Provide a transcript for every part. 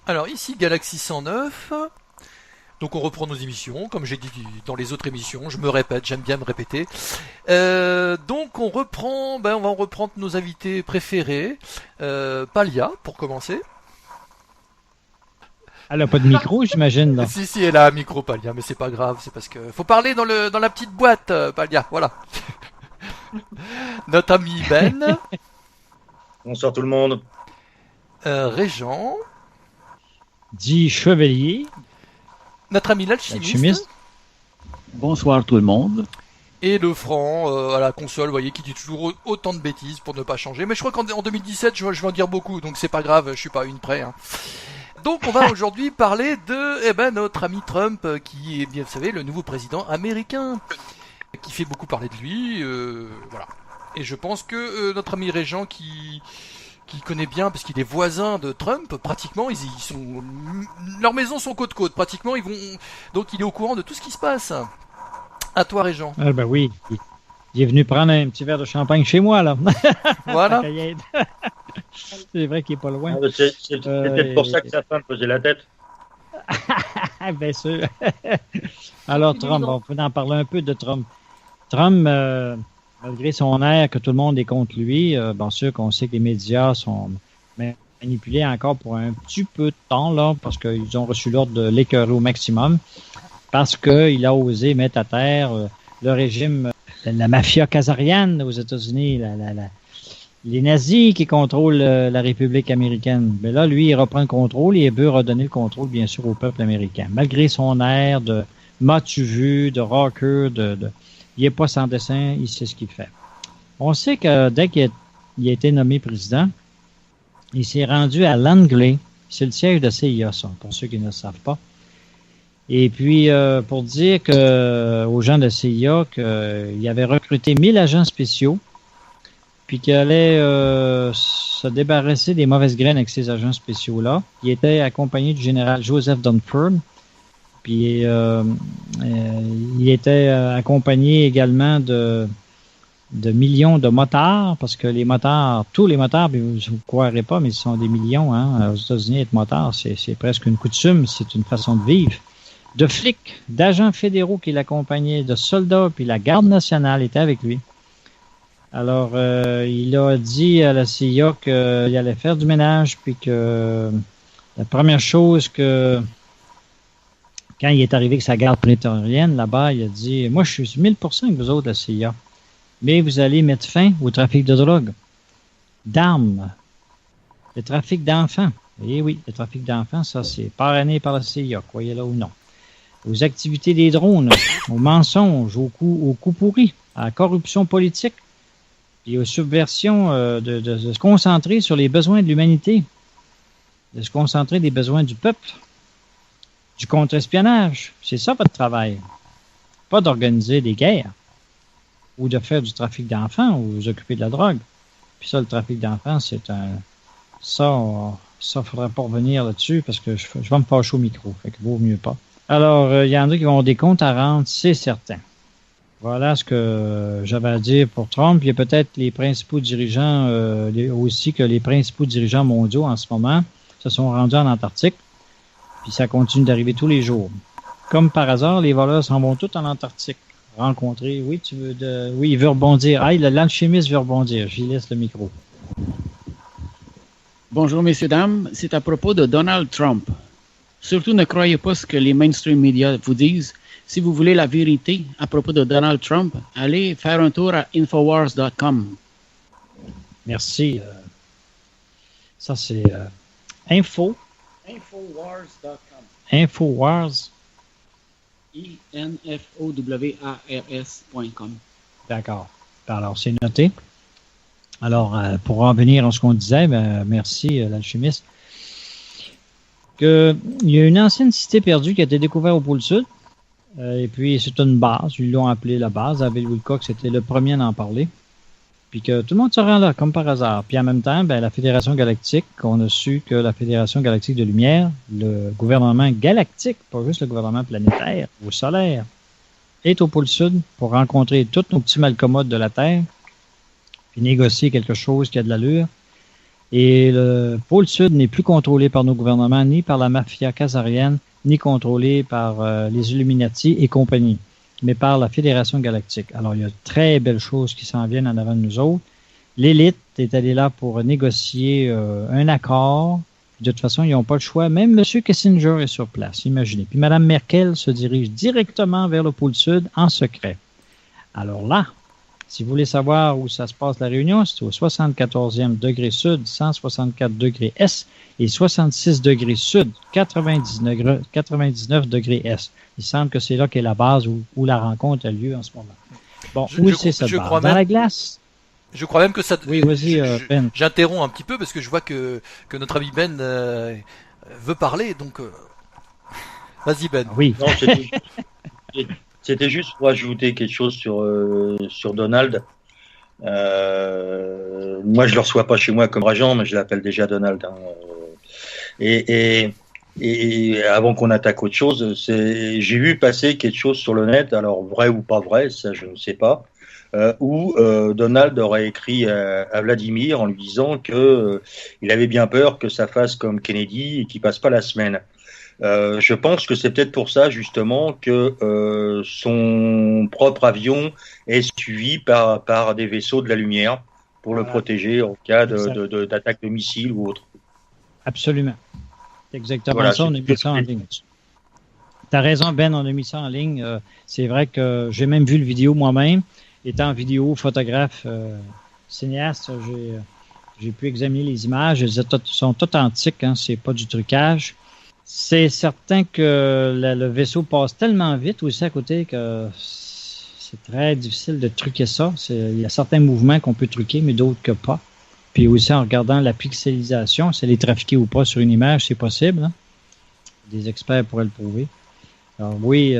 Alors ici Galaxy 109. Donc on reprend nos émissions, comme j'ai dit dans les autres émissions, je me répète, j'aime bien me répéter. Donc on va reprendre nos invités préférés. Palia, pour commencer. Elle n'a pas de micro, j'imagine, là. Si, elle a un micro, Palia, mais c'est pas grave, c'est parce que faut parler dans la petite boîte, Palia, voilà. Notre ami Ben. Bonsoir tout le monde. Régent. Dit Chevalier. Notre ami l'alchimiste. Bonsoir tout le monde. Et le franc à la console, vous voyez, qui dit toujours autant de bêtises pour ne pas changer. Mais je crois qu'en 2017, je vais en dire beaucoup, donc c'est pas grave, je suis pas une près. Hein. Donc on va aujourd'hui parler de notre ami Trump, qui est bien, vous savez, le nouveau président américain, qui fait beaucoup parler de lui, voilà. Et je pense que notre ami Régent qui connaît bien, parce qu'il est voisin de Trump, pratiquement, leurs maisons sont côte-côte, pratiquement, donc il est au courant de tout ce qui se passe. À toi, Régent. Ah ben oui, il est venu prendre un petit verre de champagne chez moi, là. Voilà. C'est vrai qu'il est pas loin. C'est peut-être pour ça que sa femme faisait la tête. Bien sûr. Alors, Trump, on peut en parler un peu de Trump. Trump, malgré son air que tout le monde est contre lui, bien sûr qu'on sait que les médias sont manipulés encore pour un petit peu de temps, là, parce qu'ils ont reçu l'ordre de l'écœurer au maximum, parce qu'il a osé mettre à terre le régime, la mafia khazariane aux États-Unis, les nazis qui contrôlent la République américaine. Mais là, lui, il reprend le contrôle et il veut redonner le contrôle, bien sûr, au peuple américain. Malgré son air de m'as-tu vu, de rocker, il n'est pas sans dessin, il sait ce qu'il fait. On sait que dès qu'il a été nommé président, il s'est rendu à Langley. C'est le siège de CIA, ça, pour ceux qui ne le savent pas. Et puis, pour dire aux gens de CIA qu'il avait recruté 1000 agents spéciaux, puis qu'il allait se débarrasser des mauvaises graines avec ces agents spéciaux-là. Il était accompagné du général Joseph Dunford, puis il était accompagné également de millions de motards, parce que les motards, tous les motards, vous ne croirez pas, mais ce sont des millions. Hein, aux États-Unis, être motard, c'est presque une coutume, c'est une façon de vivre. De flics, d'agents fédéraux qui l'accompagnaient, de soldats, puis la garde nationale était avec lui. Alors, il a dit à la CIA qu'il allait faire du ménage, puis que la première chose quand il est arrivé avec sa garde prétorienne là-bas, il a dit « Moi, je suis 1000% avec vous autres, la CIA, mais vous allez mettre fin au trafic de drogue, d'armes, le trafic d'enfants. » Et oui, le trafic d'enfants, ça, c'est parrainé par la CIA, croyez-le ou non. Aux activités des drones, aux mensonges, aux coups pourris, à la corruption politique, et aux subversions de se concentrer sur les besoins de l'humanité, de se concentrer des besoins du peuple, du contre-espionnage. C'est ça votre travail. Pas d'organiser des guerres ou de faire du trafic d'enfants ou vous occuper de la drogue. Puis ça, le trafic d'enfants, c'est un... Ça, faudrait pas revenir là-dessus parce que je vais me fâcher au micro, fait que vaut mieux pas. Alors, il y en a qui vont avoir des comptes à rendre, c'est certain. Voilà ce que j'avais à dire pour Trump. Il y a peut-être les principaux dirigeants aussi que les principaux dirigeants mondiaux en ce moment se sont rendus en Antarctique. Puis ça continue d'arriver tous les jours. Comme par hasard, les voleurs s'en vont tous en Antarctique. Rencontrer, oui, oui, il veut rebondir. Ah, l'alchimiste veut rebondir. J'y laisse le micro. Bonjour messieurs, dames. C'est à propos de Donald Trump. Surtout ne croyez pas ce que les mainstream médias vous disent. Si vous voulez la vérité à propos de Donald Trump, allez faire un tour à Infowars.com. Merci. Ça, c'est Infowars.com. Infowars. Infowars.com. D'accord. Alors, c'est noté. Alors, pour en venir à ce qu'on disait, merci, l'alchimiste. Il y a une ancienne cité perdue qui a été découverte au pôle Sud. Et puis, c'est une base. Ils l'ont appelée la base. Abel Wilcox était le premier à en parler. Puis que tout le monde se rend là, comme par hasard. Puis en même temps, la Fédération Galactique, on a su que la Fédération Galactique de Lumière, le gouvernement galactique, pas juste le gouvernement planétaire ou solaire, est au pôle Sud pour rencontrer tous nos petits malcommodes de la Terre, puis négocier quelque chose qui a de l'allure. Et le pôle sud n'est plus contrôlé par nos gouvernements, ni par la mafia khazarienne, ni contrôlé par les Illuminati et compagnie, mais par la Fédération galactique. Alors, il y a de très belles choses qui s'en viennent en avant de nous autres. L'élite est allée là pour négocier un accord. De toute façon, ils n'ont pas le choix. Même M. Kissinger est sur place, imaginez. Puis Mme Merkel se dirige directement vers le pôle sud en secret. Alors là, si vous voulez savoir où ça se passe la réunion, c'est au 74e degré sud, 164 degrés est et 66 degrés sud, 99 degrés est. Il semble que c'est là qu'est la base où la rencontre a lieu en ce moment. Bon, où c'est cette base? Dans la glace? Je crois même que ça... Oui, vas-y, Ben. J'interromps un petit peu parce que je vois que notre ami Ben veut parler, donc... Vas-y, Ben. Oui. Non, c'était juste pour ajouter quelque chose sur Donald. Moi, je le reçois pas chez moi comme agent, mais je l'appelle déjà Donald. Hein. Et avant qu'on attaque autre chose, j'ai vu passer quelque chose sur le net, alors vrai ou pas vrai, ça je ne sais pas, où Donald aurait écrit à Vladimir en lui disant que il avait bien peur que ça fasse comme Kennedy et qu'il passe pas la semaine. Je pense que c'est peut-être pour ça justement que son propre avion est suivi par des vaisseaux de la lumière pour le protéger en cas d'attaque de missiles ou autre. Absolument. C'est exactement ça, on a mis ça en ligne. Tu as raison, Ben, on a mis ça en ligne. C'est vrai que j'ai même vu le vidéo moi-même. Étant vidéo, photographe, cinéaste, j'ai pu examiner les images. Elles sont authentiques, hein, c'est pas du trucage. C'est certain que le vaisseau passe tellement vite aussi à côté que c'est très difficile de truquer ça. Il y a certains mouvements qu'on peut truquer, mais d'autres que pas. Puis aussi en regardant la pixelisation, si elle est trafiquée ou pas sur une image, c'est possible. Hein? Des experts pourraient le prouver. Alors oui,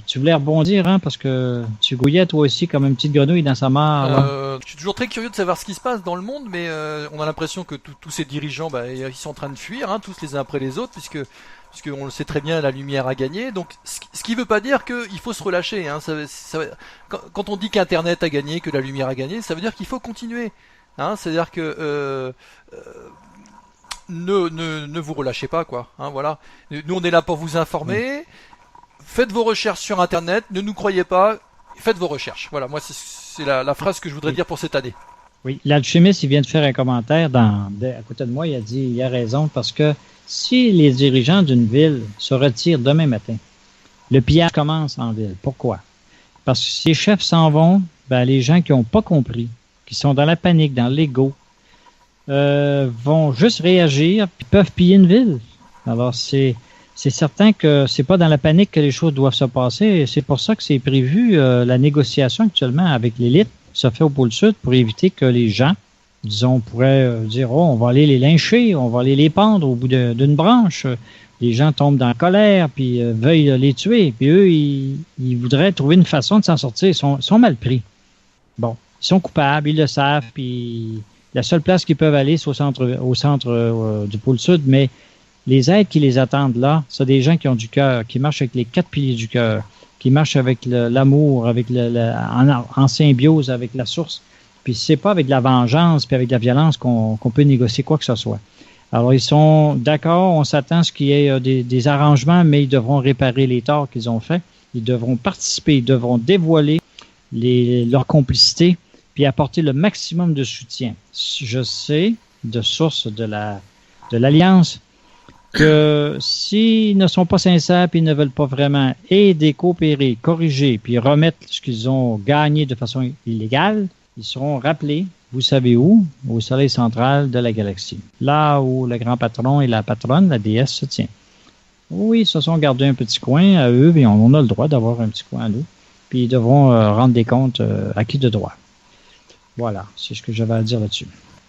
tu voulais rebondir, hein, parce que tu gouillais toi aussi comme une petite grenouille dans sa mare. Je suis toujours très curieux de savoir ce qui se passe dans le monde, mais on a l'impression que tous ces dirigeants, ils sont en train de fuir, hein, tous les uns après les autres, puisque on le sait très bien, la lumière a gagné. Donc, ce qui veut pas dire qu'il faut se relâcher. Hein, quand on dit qu'Internet a gagné, que la lumière a gagné, ça veut dire qu'il faut continuer. Hein, c'est-à-dire que ne vous relâchez pas, quoi. Hein, voilà. Nous, on est là pour vous informer. Faites vos recherches sur Internet, ne nous croyez pas, faites vos recherches. Voilà, moi c'est la phrase que je voudrais dire pour cette année. Oui, l'alchimiste, il vient de faire un commentaire à côté de moi, il a raison, parce que si les dirigeants d'une ville se retirent demain matin, le pillage commence en ville. Pourquoi? Parce que si les chefs s'en vont, les gens qui n'ont pas compris, qui sont dans la panique, dans l'ego, vont juste réagir puis peuvent piller une ville. Alors c'est certain que c'est pas dans la panique que les choses doivent se passer. Et c'est pour ça que c'est prévu la négociation actuellement avec l'élite se fait au pôle sud pour éviter que les gens, disons, pourraient dire on va aller les lyncher, on va aller les pendre au bout d'une branche. Les gens tombent dans la colère puis veuillent les tuer. Puis eux, ils voudraient trouver une façon de s'en sortir. Ils sont mal pris. Bon, ils sont coupables, ils le savent. Puis la seule place qu'ils peuvent aller, c'est au centre du pôle sud, mais les aides qui les attendent là, c'est des gens qui ont du cœur, qui marchent avec les 4 piliers du cœur, qui marchent avec l'amour, avec en symbiose avec la source. Puis c'est pas avec la vengeance puis avec la violence qu'on peut négocier quoi que ce soit. Alors ils sont d'accord, on s'attend à ce qu'il y ait des arrangements, mais ils devront réparer les torts qu'ils ont faits. Ils devront participer, ils devront dévoiler leur complicité puis apporter le maximum de soutien. Je sais de source de l'Alliance que s'ils ne sont pas sincères et ils ne veulent pas vraiment aider, coopérer, corriger, puis remettre ce qu'ils ont gagné de façon illégale, ils seront rappelés, vous savez où? Au soleil central de la galaxie. Là où le grand patron et la patronne, la déesse, se tient. Oui, ils se sont gardés un petit coin à eux, et on a le droit d'avoir un petit coin à nous. Puis ils devront rendre des comptes à qui de droit. Voilà, c'est ce que j'avais à dire là-dessus.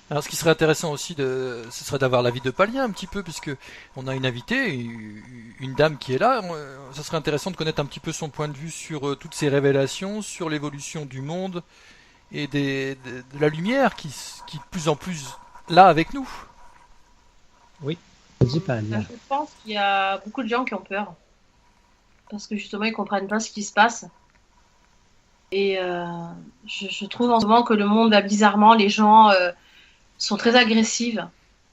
Alors, ce qui serait intéressant aussi, ce serait d'avoir l'avis de Palien un petit peu, puisque on a une invitée, une dame qui est là. Ça serait intéressant de connaître un petit peu son point de vue sur toutes ces révélations, sur l'évolution du monde et de la lumière qui est de plus en plus là avec nous. Oui, vas-y Palien. Je pense qu'il y a beaucoup de gens qui ont peur, parce que justement ils comprennent pas ce qui se passe. Et je trouve en ce moment que le monde va bizarrement, les gens sont très agressifs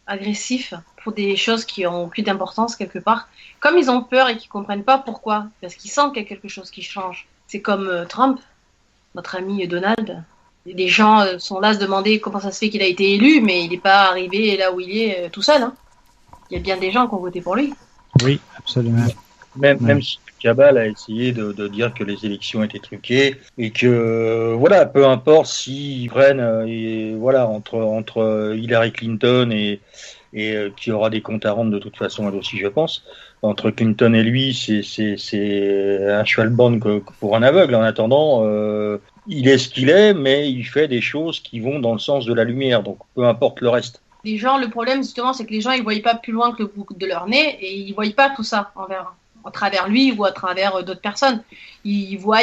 agressifs pour des choses qui ont aucune importance quelque part. Comme ils ont peur et qu'ils comprennent pas pourquoi, parce qu'ils sentent qu'il y a quelque chose qui change. C'est comme Trump, notre ami Donald. Les gens sont là à se demander comment ça se fait qu'il a été élu, mais il n'est pas arrivé là où il est tout seul. Hein. Il y a bien des gens qui ont voté pour lui. Oui, absolument. Même si le cabal a essayé de dire que les élections étaient truquées et que voilà, peu importe s'ils prennent entre Hillary Clinton et qui aura des comptes à rendre de toute façon elle aussi je pense. Entre Clinton et lui, c'est un cheval de borne pour un aveugle. En attendant, il est ce qu'il est, mais il fait des choses qui vont dans le sens de la lumière. Donc peu importe le reste. Les gens, le problème justement, c'est que les gens ils voient pas plus loin que le bout de leur nez et ils voient pas tout ça à travers lui ou à travers d'autres personnes. Ils voient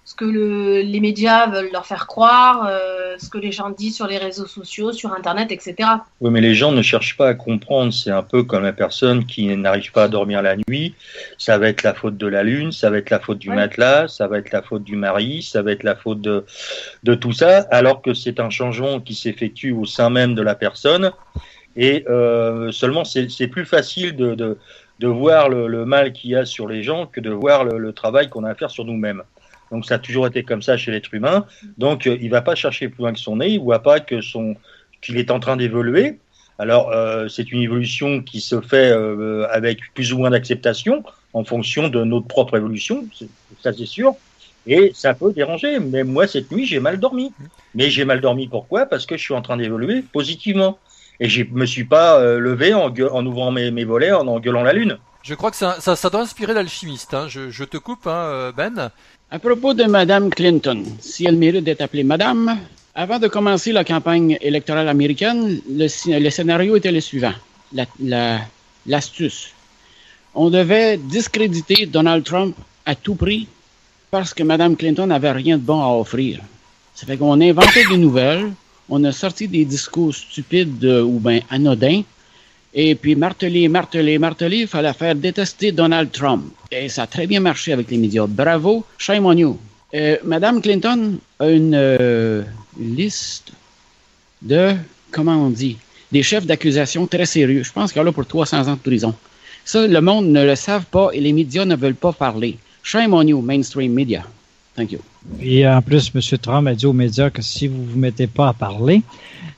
ce que les médias veulent leur faire croire, ce que les gens disent sur les réseaux sociaux, sur Internet, etc. Oui, mais les gens ne cherchent pas à comprendre. C'est un peu comme la personne qui n'arrive pas à dormir la nuit. Ça va être la faute de la lune, ça va être la faute du matelas, ça va être la faute du mari, ça va être la faute de tout ça, alors que c'est un changement qui s'effectue au sein même de la personne. Et seulement, c'est plus facile de voir le mal qu'il y a sur les gens que de voir le travail qu'on a à faire sur nous-mêmes. Donc ça a toujours été comme ça chez l'être humain. Donc il va pas chercher plus loin que son nez, il voit pas qu'il est en train d'évoluer. Alors c'est une évolution qui se fait avec plus ou moins d'acceptation en fonction de notre propre évolution, ça c'est sûr. Et ça peut déranger. Mais moi cette nuit j'ai mal dormi. Mais j'ai mal dormi pourquoi ? Parce que je suis en train d'évoluer positivement. Et je me suis pas levé en ouvrant mes volets, en engueulant la lune. Je crois que ça doit inspirer l'alchimiste. Hein. Je te coupe, hein, Ben. À propos de Madame Clinton, si elle mérite d'être appelée Madame, avant de commencer la campagne électorale américaine, le scénario était le suivant. L'astuce. On devait discréditer Donald Trump à tout prix parce que Madame Clinton n'avait rien de bon à offrir. Ça fait qu'on a inventé des nouvelles, on a sorti des discours stupides ou bien anodins, et puis marteler, il fallait faire détester Donald Trump. Et ça a très bien marché avec les médias. Bravo, shame on you. Madame Clinton a une liste de, comment on dit, des chefs d'accusation très sérieux. Je pense qu'elle a pour 300 ans de prison. Ça, le monde ne le savent pas et les médias ne veulent pas parler. Shame on you, mainstream media. Thank you. Puis en plus, M. Trump a dit aux médias que si vous ne vous mettez pas à parler,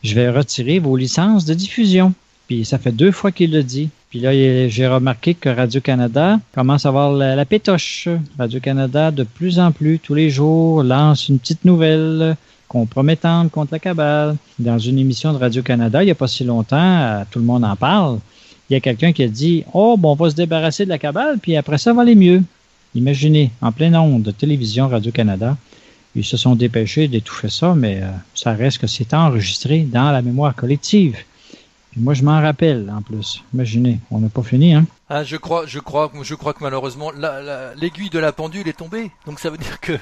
je vais retirer vos licences de diffusion. Puis ça fait 2 fois qu'il le dit. Puis là, j'ai remarqué que Radio-Canada commence à avoir la pétoche. Radio-Canada, de plus en plus, tous les jours, lance une petite nouvelle compromettante contre la cabale. Dans une émission de Radio-Canada, il n'y a pas si longtemps, tout le monde en parle, il y a quelqu'un qui a dit « Oh, bon, on va se débarrasser de la cabale, puis après ça, va aller mieux. » Imaginez, en pleine onde de télévision Radio-Canada, ils se sont dépêchés d'étouffer ça, mais ça reste que c'est enregistré dans la mémoire collective. Puis moi, je m'en rappelle, en plus. Imaginez, on n'a pas fini, hein. Ah, je crois que malheureusement, l'aiguille de la pendule est tombée. Donc ça veut dire que,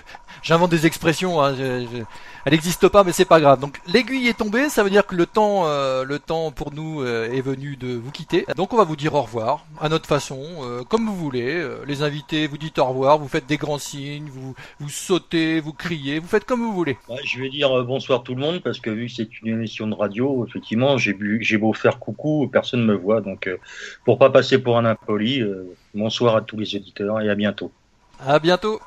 j'invente des expressions, hein, elle n'existe pas, mais c'est pas grave. Donc l'aiguille est tombée, ça veut dire que le temps pour nous est venu de vous quitter. Donc on va vous dire au revoir, à notre façon, comme vous voulez. Les invités, vous dites au revoir, vous faites des grands signes, vous sautez, vous criez, vous faites comme vous voulez. Ouais, je vais dire bonsoir tout le monde, parce que vu que c'est une émission de radio, effectivement, j'ai beau faire coucou, personne ne me voit. Donc pour pas passer pour un impoli, bonsoir à tous les auditeurs et à bientôt. À bientôt.